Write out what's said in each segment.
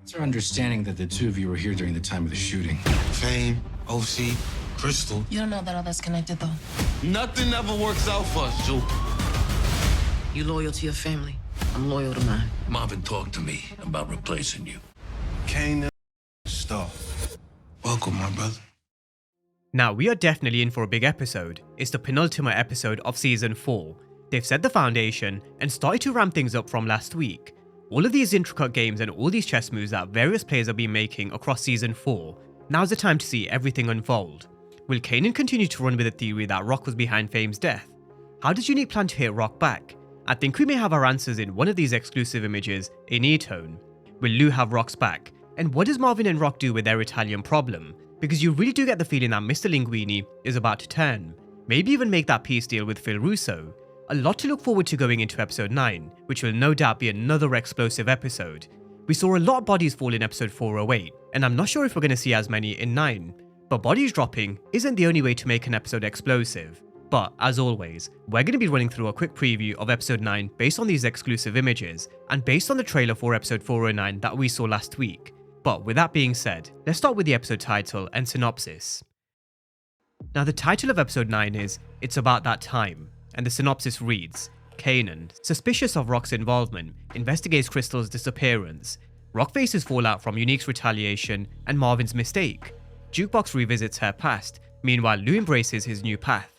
It's our understanding that the two of you were here during the time of the shooting. Fame, OC, Crystal. You don't know that all that's connected, though. Nothing ever works out for us, Juke. You loyal to your family. I'm loyal to mine. Marvin talked to me about replacing you. Kanan, Star. Welcome, my brother. Now, we are definitely in for a big episode. It's the penultimate episode of Season 4. They've set the foundation and started to ramp things up from last week. All of these intricate games and all these chess moves that various players have been making across Season 4, now's the time to see everything unfold. Will Kanan continue to run with the theory that Raq was behind Fame's death? How does Unique plan to hit Raq back? I think we may have our answers in one of these exclusive images in E-Tone. Will Lou have Raq's back? And what does Marvin and Raq do with their Italian problem? Because you really do get the feeling that Mr. Linguini is about to turn. Maybe even make that peace deal with Phil Russo. A lot to look forward to going into episode 9, which will no doubt be another explosive episode. We saw a lot of bodies fall in episode 408, and I'm not sure if we're going to see as many in 9. But bodies dropping isn't the only way to make an episode explosive. But, as always, we're going to be running through a quick preview of episode 9 based on these exclusive images, and based on the trailer for episode 409 that we saw last week. But with that being said, let's start with the episode title and synopsis. Now the title of episode 9 is It's About That Time, and the synopsis reads, Kanan, suspicious of Raq's involvement, investigates Crystal's disappearance. Raq faces fallout from Unique's retaliation and Marvin's mistake. Jukebox revisits her past, meanwhile Lou embraces his new path.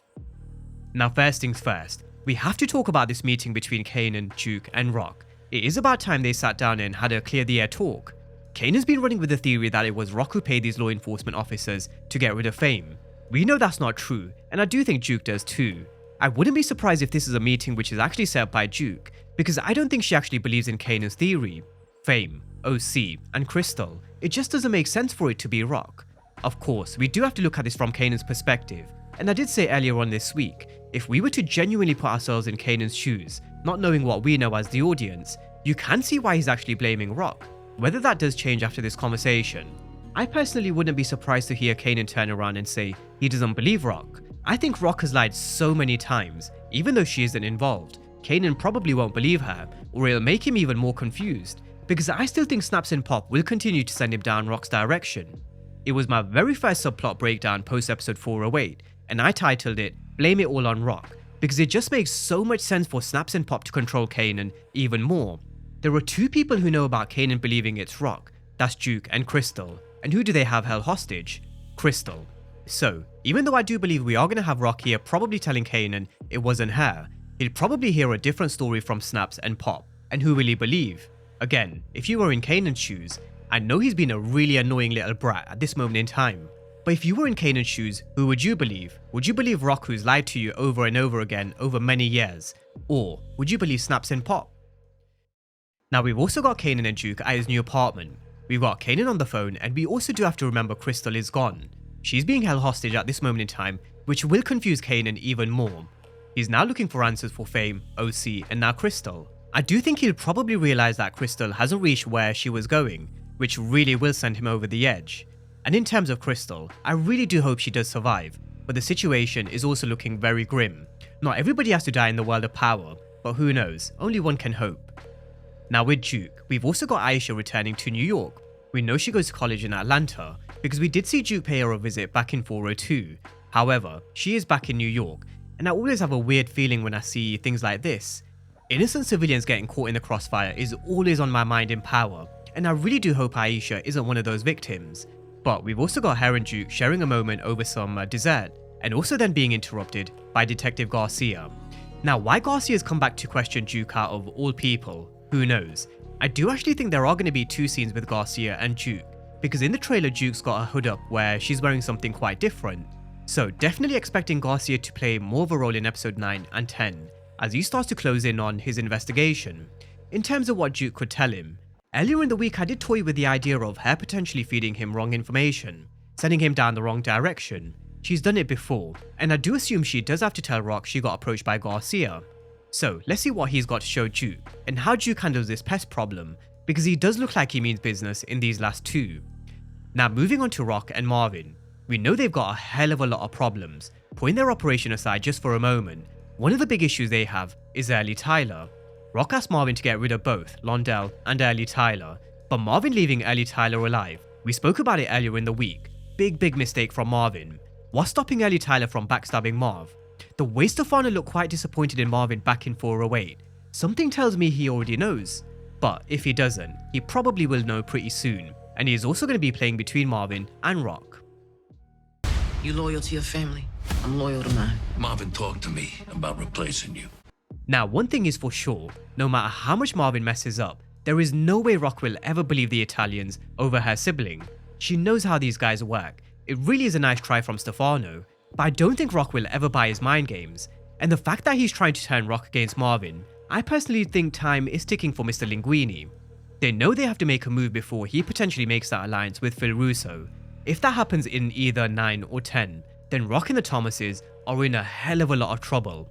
Now first things first, we have to talk about this meeting between Kanan, Juke and Raq. It is about time they sat down and had a clear the air talk. Kanan's been running with the theory that it was Raq who paid these law enforcement officers to get rid of Fame. We know that's not true, and I do think Juke does too. I wouldn't be surprised if this is a meeting which is actually set up by Juke, because I don't think she actually believes in Kanan's theory. Fame, OC, and Crystal, it just doesn't make sense for it to be Raq. Of course, we do have to look at this from Kanan's perspective, and I did say earlier on this week, if we were to genuinely put ourselves in Kanan's shoes, not knowing what we know as the audience, you can see why he's actually blaming Raq. Whether that does change after this conversation, I personally wouldn't be surprised to hear Kanan turn around and say he doesn't believe Raq. I think Raq has lied so many times, even though she isn't involved. Kanan probably won't believe her, or it'll make him even more confused, because I still think Snaps and Pop will continue to send him down Raq's direction. It was my very first subplot breakdown post episode 408, and I titled it Blame It All on Raq, because it just makes so much sense for Snaps and Pop to control Kanan even more. There are two people who know about Kanan believing it's Raq, that's Juke and Crystal, and who do they have held hostage? Crystal. So, even though I do believe we are going to have Raq here probably telling Kanan it wasn't her, he'll probably hear a different story from Snaps and Pop, and who will he believe? Again, if you were in Kanan's shoes, I know he's been a really annoying little brat at this moment in time, but if you were in Kanan's shoes, who would you believe? Would you believe Raq who's lied to you over and over again over many years? Or would you believe Snaps and Pop? Now we've also got Kanan and Juke at his new apartment. We've got Kanan on the phone, and we also do have to remember Crystal is gone. She's being held hostage at this moment in time, which will confuse Kanan even more. He's now looking for answers for Fame, OC, and now Crystal. I do think he'll probably realize that Crystal hasn't reached where she was going, which really will send him over the edge. And in terms of Crystal, I really do hope she does survive, but the situation is also looking very grim. Not everybody has to die in the world of power, but who knows, only one can hope. Now with Juke, we've also got Aisha returning to New York. We know she goes to college in Atlanta, because we did see Juke pay her a visit back in 402. However, she is back in New York, and I always have a weird feeling when I see things like this. Innocent civilians getting caught in the crossfire is always on my mind in Power, and I really do hope Aisha isn't one of those victims. But we've also got her and Juke sharing a moment over some dessert, and also then being interrupted by Detective Garcia. Now why Garcia's come back to question Juke out of all people, who knows? I do actually think there are going to be two scenes with Garcia and Juke, because in the trailer Juke's got her hood up where she's wearing something quite different. So definitely expecting Garcia to play more of a role in episode 9 and 10, as he starts to close in on his investigation. In terms of what Juke could tell him, earlier in the week I did toy with the idea of her potentially feeding him wrong information, sending him down the wrong direction. She's done it before, and I do assume she does have to tell Raq she got approached by Garcia. So let's see what he's got to show Juke, and how Juke handles this pest problem, because he does look like he means business in these last two. Now moving on to Raq and Marvin, we know they've got a hell of a lot of problems. Putting their operation aside just for a moment, one of the big issues they have is Early Tyler. Raq asked Marvin to get rid of both Londell and Early Tyler, But Marvin leaving Ellie Tyler alive, we spoke about it earlier in the week. Big mistake from Marvin. What's stopping Ellie Tyler from backstabbing Marv? The way Stefano looked quite disappointed in Marvin back in 408, something tells me he already knows. But if he doesn't, he probably will know pretty soon, and he is also going to be playing between Marvin and Raq. You loyal to your family, I'm loyal to mine. Marvin talked to me about replacing you. Now, one thing is for sure, no matter how much Marvin messes up, there is no way Raq will ever believe the Italians over her sibling. She knows how these guys work. It really is a nice try from Stefano, but I don't think Raq will ever buy his mind games. And the fact that he's trying to turn Raq against Marvin, I personally think time is ticking for Mr. Linguini. They know they have to make a move before he potentially makes that alliance with Phil Russo. If that happens in either 9 or 10, then Raq and the Thomases are in a hell of a lot of trouble.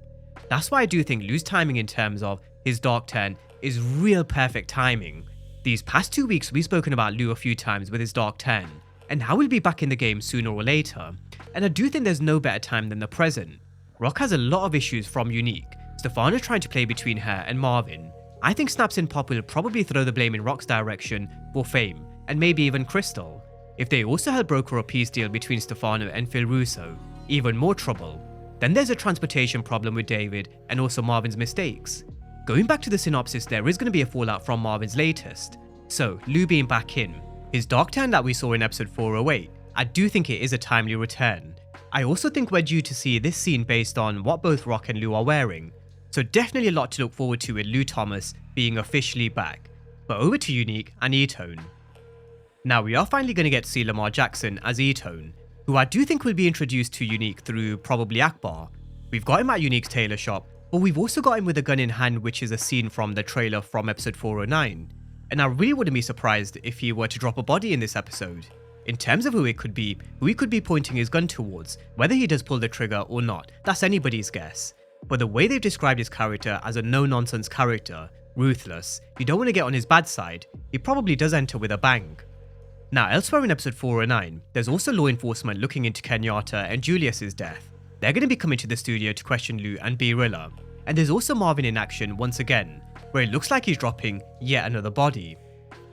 That's why I do think Lou's timing in terms of his Dark Turn is real perfect timing. These past 2 weeks we've spoken about Lou a few times with his Dark Turn, and how he'll be back in the game sooner or later, and I do think there's no better time than the present. Raq has a lot of issues from Unique, Stefano's trying to play between her and Marvin. I think Snaps and Pop will probably throw the blame in Raq's direction for Fame, and maybe even Crystal. If they also help broker a peace deal between Stefano and Phil Russo, even more trouble. Then there's a transportation problem with David and also Marvin's mistakes. Going back to the synopsis, there is going to be a fallout from Marvin's latest. So, Lou being back in, his Dark Turn that we saw in episode 408, I do think it is a timely return. I also think we're due to see this scene based on what both Raq and Lou are wearing. So definitely a lot to look forward to with Lou Thomas being officially back. But over to Unique and E-Tone. Now we are finally going to get to see Lamar Jackson as E-Tone, who I do think will be introduced to Unique through probably Akbar. We've got him at Unique's tailor shop, but we've also got him with a gun in hand, which is a scene from the trailer from episode 409. And I really wouldn't be surprised if he were to drop a body in this episode. In terms of who he could be pointing his gun towards, whether he does pull the trigger or not, that's anybody's guess. But the way they've described his character as a no-nonsense character, ruthless, you don't want to get on his bad side, he probably does enter with a bang. Now elsewhere in episode 409, there's also law enforcement looking into Kenyatta and Julius's death. They're going to be coming to the studio to question Lou and B Rilla. And there's also Marvin in action once again, where it looks like he's dropping yet another body.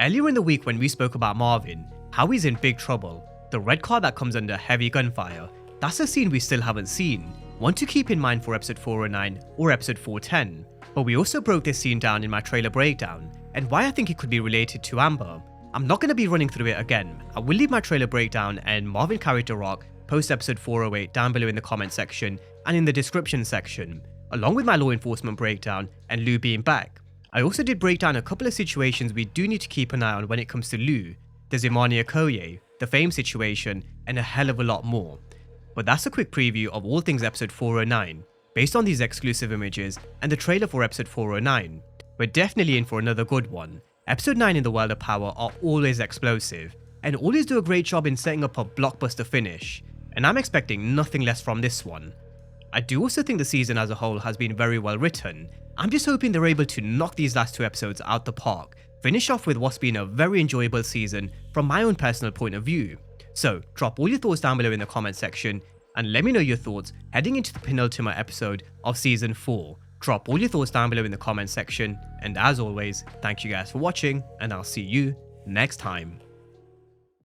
Earlier in the week when we spoke about Marvin, how he's in big trouble, the red car that comes under heavy gunfire, that's a scene we still haven't seen, one to keep in mind for episode 409 or episode 410. But we also broke this scene down in my trailer breakdown, and why I think it could be related to Amber. I'm not going to be running through it again. I will leave my trailer breakdown and Marvin character Raq post episode 408 down below in the comment section and in the description section, along with my law enforcement breakdown and Lou being back. I also did break down a couple of situations we do need to keep an eye on when it comes to Lou. There's Imani Okoye, the Fame situation, and a hell of a lot more. But that's a quick preview of all things episode 409, based on these exclusive images and the trailer for episode 409. We're definitely in for another good one. Episode 9 in the World of Power are always explosive, and always do a great job in setting up a blockbuster finish, and I'm expecting nothing less from this one. I do also think the season as a whole has been very well written. I'm just hoping they're able to knock these last 2 episodes out the park, finish off with what's been a very enjoyable season from my own personal point of view. So drop all your thoughts down below in the comment section and let me know your thoughts heading into the penultimate episode of season 4. Drop all your thoughts down below in the comment section, and as always, thank you guys for watching and I'll see you next time.